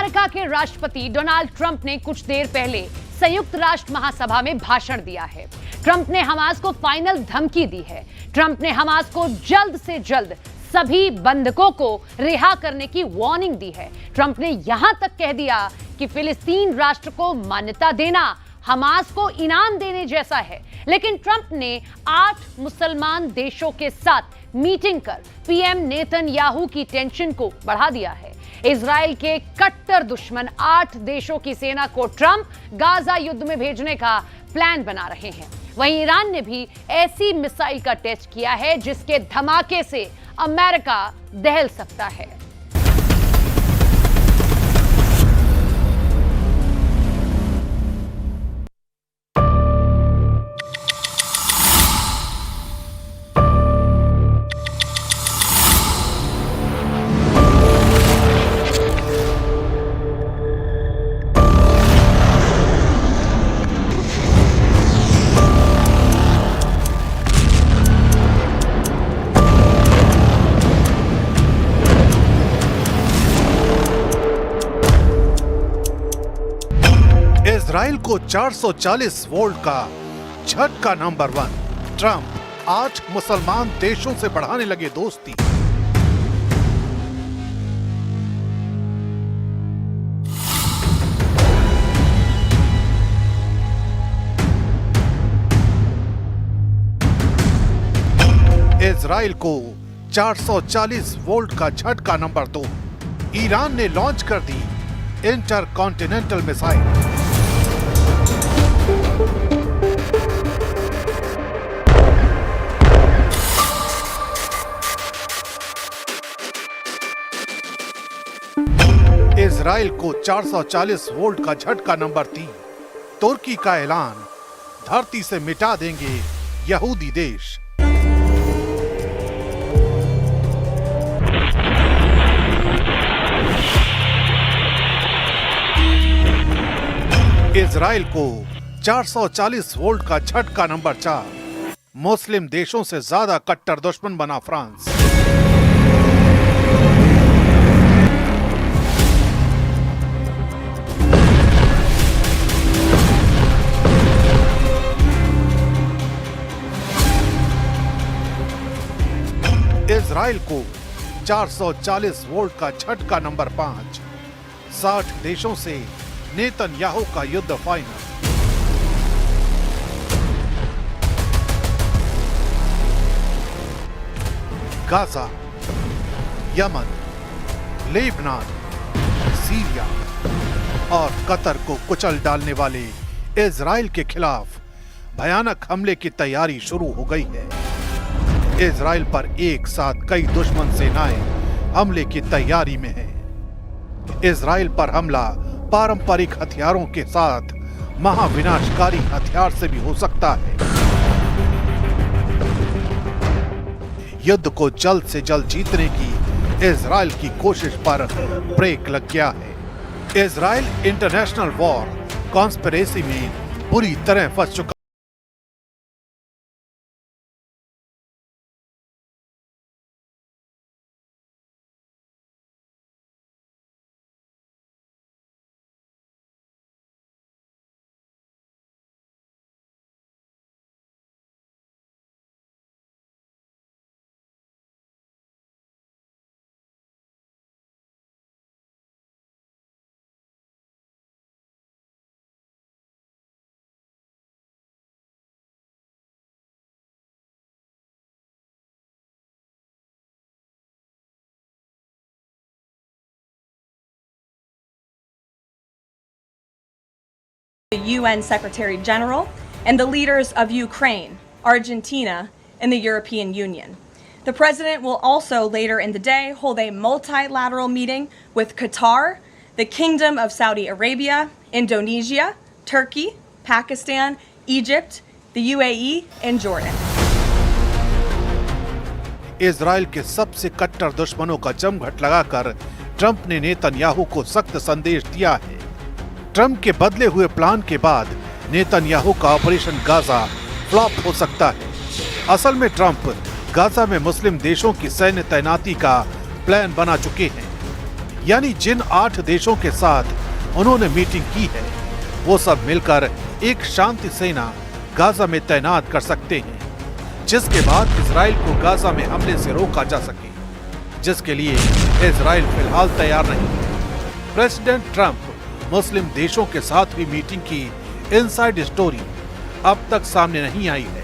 America के राष्ट्रपति Donald Trump ने कुछ देर पहले संयुक्त राष्ट्र महासभा में भाषण दिया है। ट्रंप ने हमास को फाइनल धमकी दी है। ट्रंप ने हमास को जल्द से जल्द सभी बंधकों को रिहा करने की वार्निंग दी है। ट्रंप ने यहां तक कह दिया कि फिलिस्तीन राष्ट्र को मान्यता देना हमास को इनाम देने जैसा है। लेकिन ट्रंप ने 8 मुसलमान देशों के साथ मीटिंग कर पीएम नेतन्याहू की टेंशन को बढ़ा दिया है। इजराइल के कट्टर दुश्मन 8 देशों की सेना को ट्रंप गाजा युद्ध में भेजने का प्लान बना रहे हैं। वहीं ईरान ने भी ऐसी मिसाइल का टेस्ट किया है जिसके धमाके से अमेरिका दहल सकता है। इजराइल को 440 वोल्ट का झटका नंबर 1। ट्रंप 8 मुसलमान देशों से बढ़ाने लगे दोस्ती। इजराइल को 440 वोल्ट का झटका नंबर 2। ईरान ने लॉन्च कर दी इंटरकॉन्टिनेंटल मिसाइल। इजराइल को 440 वोल्ट का झटका नंबर 3। तुर्की का ऐलान, धरती से मिटा देंगे यहूदी देश। इजराइल को 440 वोल्ट का झटका नंबर 4। मुस्लिम देशों से ज्यादा कट्टर दुश्मन बना फ्रांस। इजराइल को 440 वोल्ट का झटका नंबर 5। 60 देशों से नेतन्याहू का युद्ध final. Gaza, Yemen, Lebanon, Syria और कतर को कुचल डालने वाले इजराइल के खिलाफ भयानक हमले की तैयारी शुरू हो गई है। इजराइल पर एक साथ कई दुश्मन सेनाएं हमले की तैयारी में हैं। इजराइल पर हमला पारंपरिक हथियारों के साथ महाविनाशकारी हथियार से भी हो सकता है। युद्ध को जल्द से जल्द जीतने की इजराइल की कोशिश पर ब्रेक लग गया है। इजराइल इंटरनेशनल वॉर कॉन्स्पिरेसी में बुरी तरह फंस चुका। The UN Secretary General and the leaders of Ukraine, Argentina, and the European Union. The President will also later in the day hold a multilateral meeting with Qatar, the Kingdom of Saudi Arabia, Indonesia, Turkey, Pakistan, Egypt, the UAE, and Jordan. Israel के सबसे कट्टर दुश्मनों का जमघट लगाकर Trump ने Netanyahu को सख्त संदेश दिया है। ट्रंप के बदले हुए प्लान के बाद नेतन्याहू का ऑपरेशन गाजा फ्लॉप हो सकता है। असल में ट्रंप गाजा में मुस्लिम देशों की सैन्य तैनाती का प्लान बना चुके हैं। यानी जिन 8 देशों के साथ उन्होंने मीटिंग की है वो सब मिलकर एक शांति सेना गाजा में तैनात कर सकते हैं, जिसके बाद इजराइल को गाजा में हमले से रोका जा सके, जिसके लिए इजराइल फिलहाल तैयार नहीं है। प्रेसिडेंट ट्रंप मुस्लिम देशों के साथ हुई मीटिंग की इनसाइड स्टोरी अब तक सामने नहीं आई है,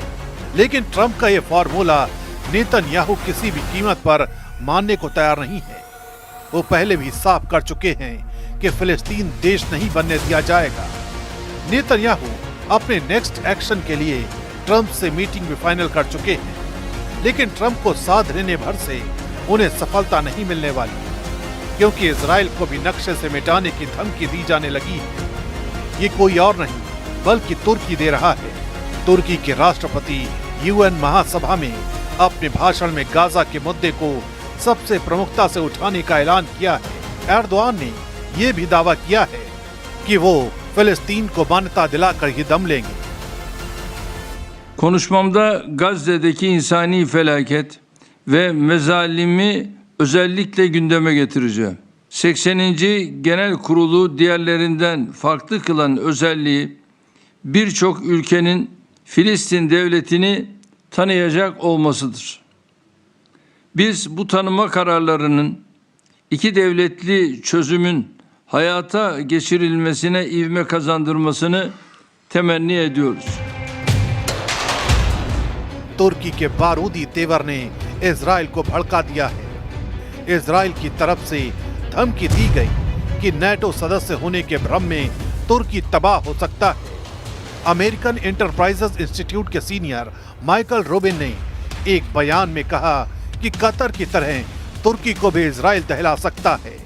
लेकिन ट्रंप का ये फॉर्मूला नेतन्याहू किसी भी कीमत पर मानने को तैयार नहीं है। वो पहले भी साफ कर चुके हैं कि फिलिस्तीन देश नहीं बनने दिया जाएगा। नेतन्याहू अपने नेक्स्ट एक्शन के लिए ट्रंप से मीटिंग भी फाइनल कर चुके हैं, लेकिन ट्रंप को साथ रहने भर से उन्हें सफलता नहीं मिलने वाली, क्योंकि इजराइल को भी नक्शे से मिटाने की धमकी दी जाने लगी है। ये कोई और नहीं बल्कि तुर्की दे रहा है। तुर्की के राष्ट्रपति यूएन महासभा में अपने भाषण में गाजा के मुद्दे को सबसे प्रमुखता से उठाने का ऐलान किया है। एर्दोआन ने यह भी दावा किया है कि वो फिलिस्तीन को मान्यता दिलाकर ही दम लेंगे। Konuşmamda Gazze'deki insani felaket ve mezalimi özellikle gündeme getireceğim. 80. Genel Kurulu diğerlerinden farklı kılan özelliği birçok ülkenin Filistin devletini tanıyacak olmasıdır. Biz bu tanıma kararlarının iki devletli çözümün hayata geçirilmesine ivme kazandırmasını temenni ediyoruz. तुर्की के बारूदी तेवर ने Israel को भड़का दिया है। Israel की तरफ से धमकी दी गई कि नेटो सदस्य होने के भ्रम में तुर्की तबाह हो सकता है। अमेरिकन एंटरप्राइजेस इंस्टीट्यूट के सीनियर माइकल रोबिन ने एक बयान में कहा कि कतर की तरह तुर्की को भी इजराइल दहला सकता है।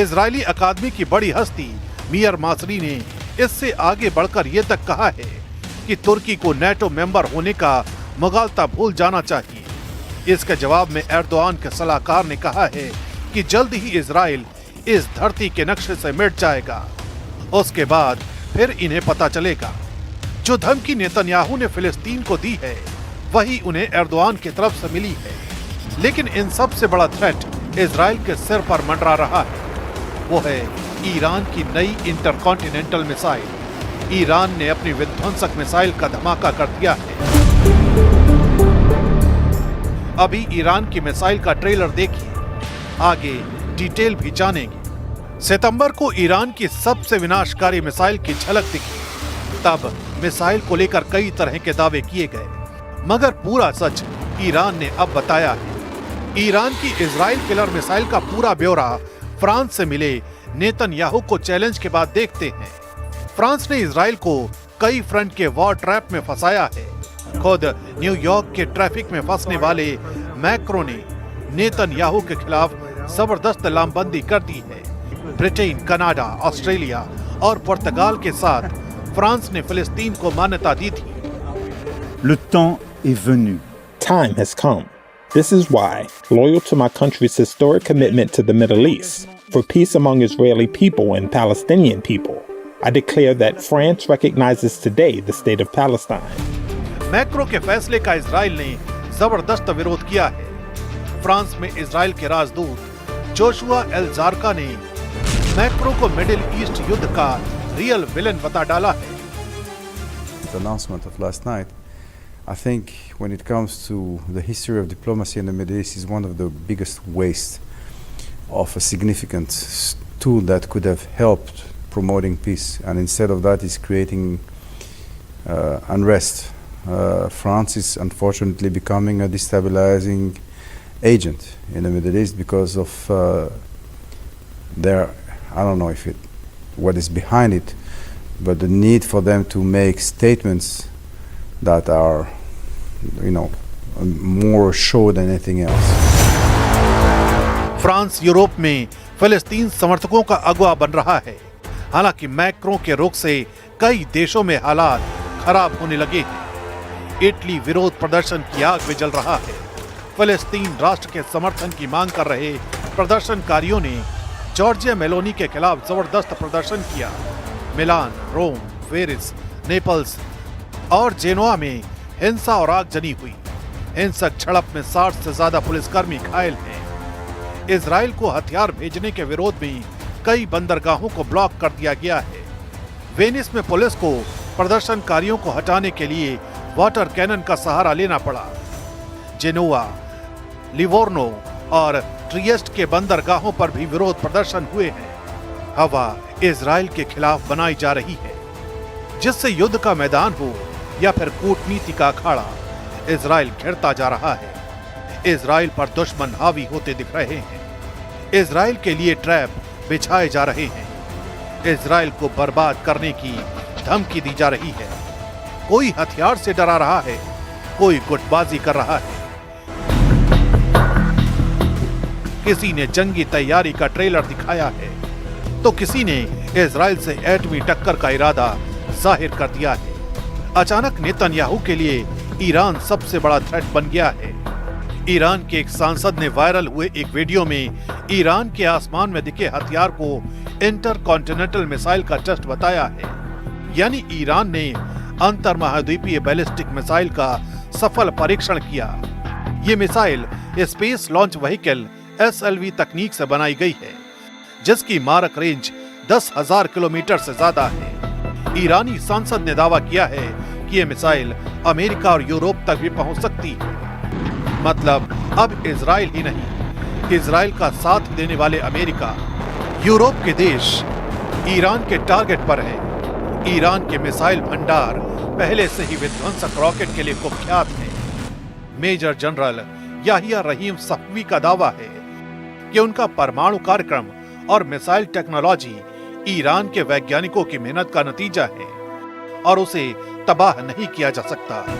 इजरायली अकादमी की बड़ी हस्ती मियर मासरी ने इससे आगे बढ़कर यह तक कहा है कि तुर्की को नेटो मेंबर होने का मुगालता भूल जाना चाहिए। इसके जवाब में एर्दोआन के सलाहकार ने कहा है कि जल्द ही इजराइल इस धरती के नक्शे से मिट जाएगा, उसके बाद फिर इन्हें पता चलेगा। जो धमकी नेतन्याहू ने फिलिस्तीन को दी है वही उन्हें एर्दोआन की तरफ से मिली है, लेकिन इन सब से बड़ा थ्रेट इजराइल के सिर पर मंडरा रहा है। वो है ईरान की नई इंटरकॉन्टिनेंटल मिसाइल। ईरान ने अपनी विध्वंसक मिसाइल का धमाका कर दिया है। अभी ईरान की मिसाइल का ट्रेलर देखिए, आगे डिटेल भी जानेंगे। सितंबर को ईरान की सबसे विनाशकारी मिसाइल की झलक दिखी। तब मिसाइल को लेकर कई तरह के दावे किए गए, मगर पूरा सच ईरान ने अब बताया है। ईरान की इजराइल किलर मिसाइल का पूरा ब्यौरा फ्रांस से मिले नेतन्याहू को चैलेंज के बाद देखते हैं। फ्रांस ने इजराइल को कई फ्रंट के वॉर ट्रैप में फंसाया है। खुद न्यूयॉर्क के ट्रैफिक में फंसने वाले मैक्रो ने नेतन्याहू के खिलाफ जबरदस्त लामबंदी कर दी है। ब्रिटेन, कनाडा, ऑस्ट्रेलिया और पुर्तगाल के साथ फ्रांस ने फिलिस्तीन को मान्यता दी थी। Le temps est venu. Time has come. This is why, loyal to my country's historic commitment to the Middle East, for peace among Israeli people and Palestinian people, I declare that France recognizes today the state of Palestine. Macro के फैसले का Israel ने जबरदस्त विरोध किया है। France में Israel के राजदूत जोशुआ एल जारका ने मैक्रो को मिडिल ईस्ट युद्ध का रियल विलेन बता डाला है। The announcement of last night, I think when it comes to the history of diplomacy in the Middle East, is one of the biggest waste of a significant tool that could have helped promoting peace, and instead of that is creating unrest. France is unfortunately becoming a destabilizing agent in the Middle East because of their, I don't know if what is behind it, but the need for them to make statements that are, more show than anything else. France Europe में फिलिस्तीन समर्थकों का अगुवा बन रहा है। हालांकि Macron के रुख से कई देशों में हालात खराब होने लगे हैं। इटली विरोध प्रदर्शन की आग में जल रहा है। फिलिस्तीन राष्ट्र के समर्थन की मांग कर रहे प्रदर्शनकारियों ने जॉर्जिया मेलोनी के खिलाफ जबरदस्त प्रदर्शन किया। मिलान, रोम, वेरिस, नेपल्स और जेनोआ में हिंसा और आगजनी हुई। हिंसक झड़प में 60 से ज्यादा पुलिसकर्मी घायल हैं। इजराइल को हथियार भेजने के विरोध में कई बंदरगाहों को ब्लॉक कर दिया गया है। वेनिस में पुलिस को प्रदर्शनकारियों को हटाने के लिए वाटर कैनन का सहारा लेना पड़ा। जेनोआ, लिवोर्नो और ट्रिएस्ट के बंदरगाहों पर भी विरोध प्रदर्शन हुए हैं। हवा इजराइल के खिलाफ बनाई जा रही है, जिससे युद्ध का मैदान हो या फिर कूटनीति का अखाड़ा, इजराइल घिरता जा रहा है। इजराइल पर दुश्मन हावी होते दिख रहे हैं। इजराइल के लिए ट्रैप बिछाए जा रहे हैं। इजराइल को बर्बाद करने की धमकी दी जा रही है। कोई हथियार से डरा रहा है, कोई गुटबाजी कर रहा है। किसी ने जंगी तैयारी का ट्रेलर दिखाया है, तो किसी ने इजराइल से एटमी टक्कर का इरादा जाहिर कर दिया है। अचानक नेतन्याहू के लिए ईरान सबसे बड़ा थ्रेट बन गया है। ईरान के एक सांसद ने वायरल हुए एक वीडियो में ईरान के आसमान में दिखे हथियार को इंटरकॉन्टिनेंटल मिसाइल का टेस्ट बताया है। यानी ईरान ने अंतर महाद्वीपीय बैलिस्टिक मिसाइल का सफल परीक्षण किया। ये missile space launch vehicle SLV तकनीक से बनाई गई है, जिसकी मारक रेंज 10,000 किलोमीटर से ज्यादा है। ईरानी सांसद ने दावा किया है कि यह मिसाइल अमेरिका और यूरोप तक भी पहुंच सकती है। मतलब अब इजराइल ही नहीं, इजराइल का साथ देने वाले अमेरिका, यूरोप के देश ईरान के टारगेट पर है। ईरान के मिसाइल भंडार पहले से ही विध्वंसक रॉकेट के लिए कुख्यात है। मेजर जनरल याहिया रहीम सफवी का दावा है कि उनका परमाणु कार्यक्रम और मिसाइल टेक्नोलॉजी ईरान के वैज्ञानिकों की मेहनत का नतीजा है और उसे तबाह नहीं किया जा सकता।